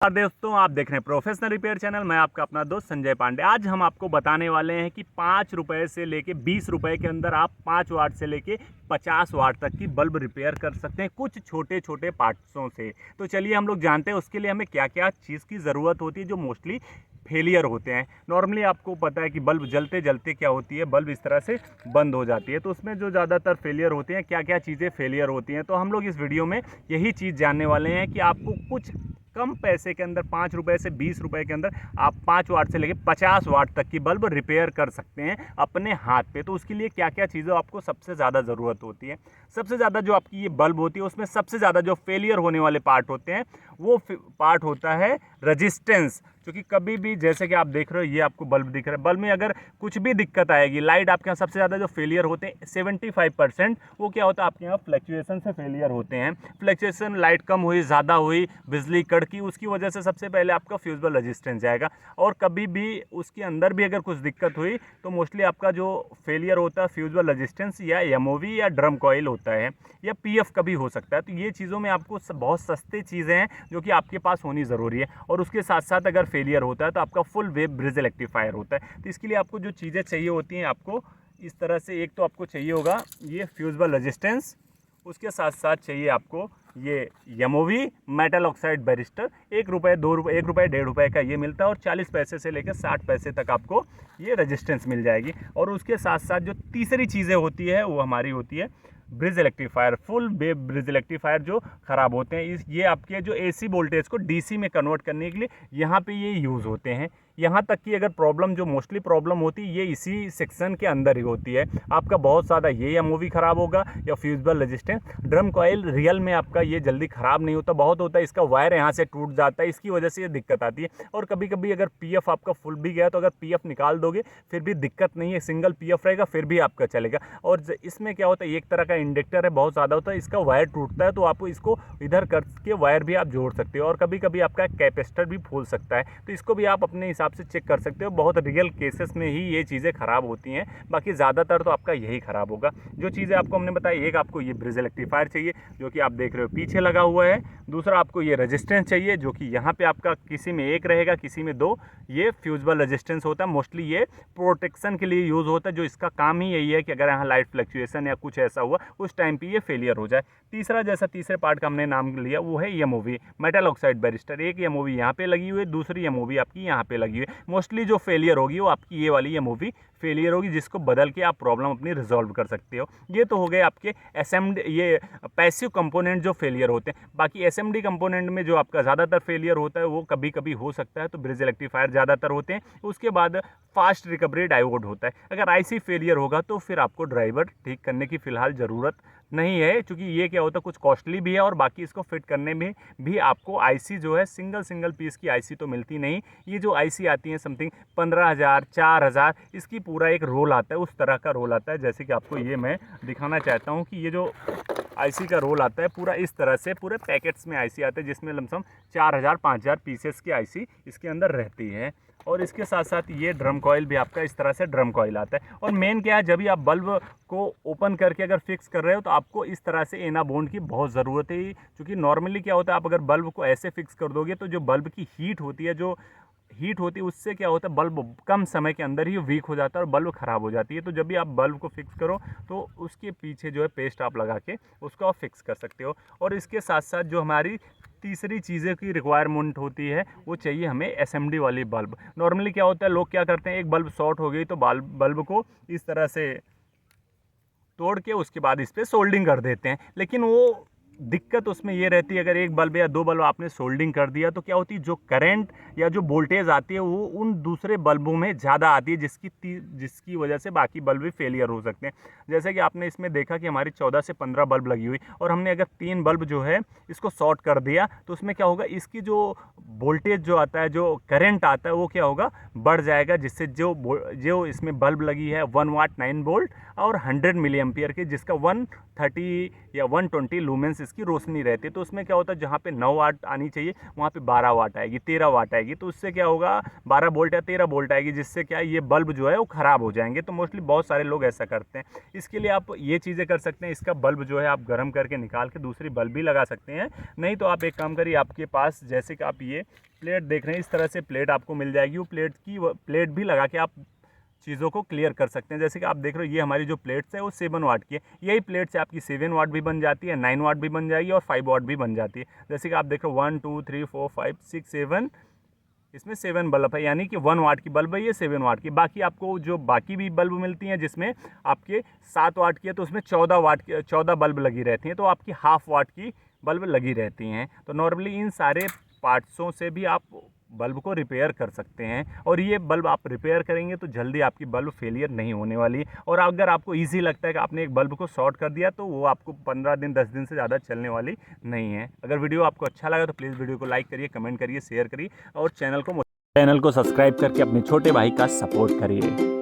दोस्तों, आप देख रहे हैं प्रोफेशनल रिपेयर चैनल। मैं आपका अपना दोस्त संजय पांडे। आज हम आपको बताने वाले हैं कि 5 रुपए से लेके 20 रुपए के अंदर आप 5 वाट से लेके 50 वाट तक की बल्ब रिपेयर कर सकते हैं कुछ छोटे छोटे पार्ट्सों से। तो चलिए हम लोग जानते हैं उसके लिए हमें क्या क्या चीज़ की ज़रूरत होती है जो मोस्टली फेलियर होते हैं। नॉर्मली आपको पता है कि बल्ब जलते जलते क्या होती है, बल्ब इस तरह से बंद हो जाती है। तो उसमें जो ज़्यादातर फेलियर होते हैं, क्या क्या चीज़ें फेलियर होती हैं, तो हम लोग इस वीडियो में यही चीज़ जानने वाले हैं कि आपको कुछ कम पैसे के अंदर 5 रुपए से 20 रुपए के अंदर आप 5 वाट से लेकर 50 वाट तक की बल्ब रिपेयर कर सकते हैं अपने हाथ पे। तो उसके लिए क्या क्या चीज़ों आपको सबसे ज़्यादा ज़रूरत होती है। सबसे ज़्यादा जो आपकी ये बल्ब होती है उसमें सबसे ज़्यादा जो फेलियर होने वाले पार्ट होते हैं वो पार्ट होता है रजिस्टेंस। क्योंकि कभी भी जैसे कि आप देख रहे हो, ये आपको बल्ब दिख रहा है, बल्ब में अगर कुछ भी दिक्कत आएगी, लाइट आपके यहाँ सबसे ज़्यादा जो फेलियर होते हैं 75% वो क्या होता है आपके यहाँ फ्लक्चुएशन से फेलियर होते हैं। फ्लक्चुएशन, लाइट कम हुई, ज़्यादा हुई, बिजली कड़की, उसकी वजह से सबसे पहले आपका फ्यूजेबल रेजिस्टेंस जाएगा। और कभी भी उसके अंदर भी अगर कुछ दिक्कत हुई तो मोस्टली आपका जो फेलियर होता है फ्यूजेबल रेजिस्टेंस या एमओवी या ड्रम कॉइल होता है या पीएफ का भी हो सकता है। तो ये चीज़ों में आपको बहुत सस्ती चीज़ें हैं जो कि आपके पास होनी ज़रूरी है। और उसके साथ साथ अगर फेलियर होता है तो आपका फुल वेव ब्रिज रेक्टिफायर होता है। तो इसके लिए आपको जो चीज़ें चाहिए होती हैं, आपको इस तरह से एक तो आपको चाहिए होगा ये फ्यूजेबल रेजिस्टेंस, उसके साथ साथ चाहिए आपको ये एमओवी मेटल ऑक्साइड बैरिस्टर। 1 रुपये 2 रुपये 1 रुपये 1.5 रुपये का ये मिलता है और 40 पैसे से लेकर 60 पैसे तक आपको ये रेजिस्टेंस मिल जाएगी। और उसके साथ साथ जो तीसरी चीज़ें होती है वो हमारी होती है bridge rectifier, full wave bridge rectifier जो ख़राब होते हैं। ये आपके जो एसी वोल्टेज को डीसी में कन्वर्ट करने के लिए यहाँ पे ये यूज़ होते हैं। यहाँ तक कि अगर प्रॉब्लम जो मोस्टली प्रॉब्लम होती है ये इसी सेक्शन के अंदर ही होती है। आपका बहुत ज़्यादा ये एमओवी ख़राब होगा या fusible resistance. Drum coil real में आपका ये जल्दी ख़राब नहीं होता, बहुत होता है इसका वायर यहाँ से टूट जाता है, इसकी वजह से ये दिक्कत आती है। और कभी कभी अगर पीएफ आपका फुल भी गया तो अगर पीएफ निकाल दोगे फिर भी दिक्कत नहीं है, सिंगल पीएफ रहेगा फिर भी आपका चलेगा। और इसमें क्या होता है, एक तरह का इंडक्टर है, बहुत ज़्यादा होता है, इसका वायर टूटता है तो आपको इसको इधर करके वायर भी आप जोड़ सकते हो। और कभी कभी आपका कैपेसिटर भी फूल सकता है, तो इसको भी आप अपने हिसाब से चेक कर सकते हो। बहुत रियल केसेस में ही ये चीज़ें ख़राब होती हैं, बाकी ज़्यादातर तो आपका यही ख़राब होगा। जो चीज़ें आपको हमने बताई, एक आपको ये ब्रिज रेक्टिफायर चाहिए जो कि आप देख रहे हो पीछे लगा हुआ है। दूसरा आपको ये रेजिस्टेंस चाहिए जो कि यहाँ पे आपका किसी में 1 रहेगा किसी में 2। ये फ्यूजेबल रेजिस्टेंस होता है, मोस्टली ये प्रोटेक्शन के लिए यूज़ होता है, जो इसका काम ही यही है कि अगर यहाँ लाइट फ्लक्चुएशन या कुछ ऐसा हुआ उस टाइम पे ये फेलियर हो जाए। तीसरा, जैसा तीसरे पार्ट का हमने नाम लिया, वो है एमओवी मेटल ऑक्साइड बैरिस्टर। एक एमओवी यहाँ पे लगी हुई है, दूसरी एमओवी आपकी यहाँ पे लगी हुई है। मोस्टली जो फेलियर होगी वो आपकी ये वाली एमओवी फेलियर होगी, जिसको बदल के आप प्रॉब्लम अपनी रिजॉल्व कर सकते हो। ये तो हो गए आपके एसएमडी, ये पैसिव कंपोनेंट जो फेलियर होते हैं। बाकी एसएमडी कंपोनेंट में जो आपका ज़्यादातर फेलियर होता है वो कभी कभी हो सकता है, तो ब्रिज रेक्टिफायर ज़्यादातर होते हैं। उसके बाद फास्ट रिकवरी डायोड होता है। अगर आईसी फेलियर होगा तो फिर आपको ड्राइवर ठीक करने की फ़िलहाल ज़रूरत नहीं है, क्योंकि ये क्या होता है कुछ कॉस्टली भी है और बाकी इसको फिट करने में भी आपको आईसी जो है सिंगल पीस की आईसी तो मिलती नहीं। ये जो आईसी आती है समथिंग 15,000 4,000, इसकी पूरा एक रोल आता है, उस तरह का रोल आता है। जैसे कि आपको ये मैं दिखाना चाहता हूँ कि ये जो आईसी का रोल आता है पूरा इस तरह से, पूरे पैकेट्स में आईसी आते हैं जिसमें लमसम 4,000 5,000 पीसेस की आईसी इसके अंदर रहती है। और इसके साथ साथ ये ड्रम कॉइल भी आपका इस तरह से ड्रम कॉइल आता है। और मेन क्या है, जब भी आप बल्ब को ओपन करके अगर फिक्स कर रहे हो तो आपको इस तरह से एना बॉन्ड की बहुत ज़रूरत है। क्योंकि नॉर्मली क्या होता है, आप अगर बल्ब को ऐसे फिक्स कर दोगे तो जो बल्ब की हीट होती है उससे क्या होता है बल्ब कम समय के अंदर ही वीक हो जाता है और बल्ब ख़राब हो जाती है। तो जब भी आप बल्ब को फिक्स करो तो उसके पीछे जो है पेस्ट आप लगा के उसको आप फिक्स कर सकते हो। और इसके साथ साथ जो हमारी तीसरी चीज़ें की रिक्वायरमेंट होती है वो चाहिए हमें एसएमडी वाली बल्ब। नॉर्मली क्या होता है, लोग क्या करते हैं, एक बल्ब शॉर्ट हो गई तो बल्ब को इस तरह से तोड़ के उसके बाद इस पर सोल्डिंग कर देते हैं। लेकिन वो दिक्कत उसमें ये रहती है, अगर एक बल्ब या 2 बल्ब आपने सोल्डिंग कर दिया तो क्या होती है, जो करंट या जो वोल्टेज आती है वो उन दूसरे बल्बों में ज़्यादा आती है, जिसकी वजह से बाकी बल्ब भी फेलियर हो सकते हैं। जैसे कि आपने इसमें देखा कि हमारी 14 से 15 बल्ब लगी हुई और हमने अगर 3 बल्ब जो है इसको शॉर्ट कर दिया तो उसमें क्या होगा, इसकी जो वोल्टेज जो आता है, जो करंट आता है वो क्या होगा, बढ़ जाएगा। जिससे जो इसमें बल्ब लगी है 1 वाट 9 वोल्ट और 100 मिली एम्पियर की, जिसका 130 या 120 लूमेंस इसकी रोशनी रहती है। तो उसमें क्या होता है, जहाँ पे 9 वाट आनी चाहिए वहाँ पे 12 वाट आएगी, 13 वाट आएगी। तो उससे क्या होगा, 12 वोल्ट या 13 वोल्ट आएगी, जिससे क्या है ये बल्ब जो है वो ख़राब हो जाएंगे। तो मोस्टली बहुत सारे लोग ऐसा करते हैं। इसके लिए आप ये चीज़ें कर सकते हैं, इसका बल्ब जो है आप गर्म करके निकाल के दूसरी बल्ब भी लगा सकते हैं। नहीं तो आप एक काम करिए, आपके पास जैसे कि आप ये प्लेट देख रहे हैं, इस तरह से प्लेट आपको मिल जाएगी। वो प्लेट भी लगा के आप चीज़ों को क्लियर कर सकते हैं। जैसे कि आप देख रहे हो, ये हमारी जो प्लेट्स है वो 7 वाट की है। यही प्लेट से आपकी 7 वाट भी बन जाती है, 9 वाट भी बन जाएगी और 5 वाट भी बन जाती है। जैसे कि आप देख रहे हो 1 2 3 4 5 6 7, इसमें 7 बल्ब है, यानी कि 1 वाट की बल्ब है ये, 7 वाट की। बाकी आपको जो बाकी भी बल्ब मिलती हैं जिसमें आपके 7 वाट की है, तो उसमें 14 बल्ब लगी रहती हैं। तो आपकी हाफ वाट की बल्ब लगी रहती हैं। तो नॉर्मली इन सारे पार्ट्सों से भी आप बल्ब को रिपेयर कर सकते हैं। और ये बल्ब आप रिपेयर करेंगे तो जल्दी आपकी बल्ब फेलियर नहीं होने वाली। और अगर आपको ईजी लगता है कि आपने एक बल्ब को शॉर्ट कर दिया, तो वो आपको 15 दिन 10 दिन से ज़्यादा चलने वाली नहीं है। अगर वीडियो आपको अच्छा लगा तो प्लीज़ वीडियो को लाइक करिए, कमेंट करिए, शेयर करिए और चैनल को सब्सक्राइब करके अपने छोटे भाई का सपोर्ट करिए।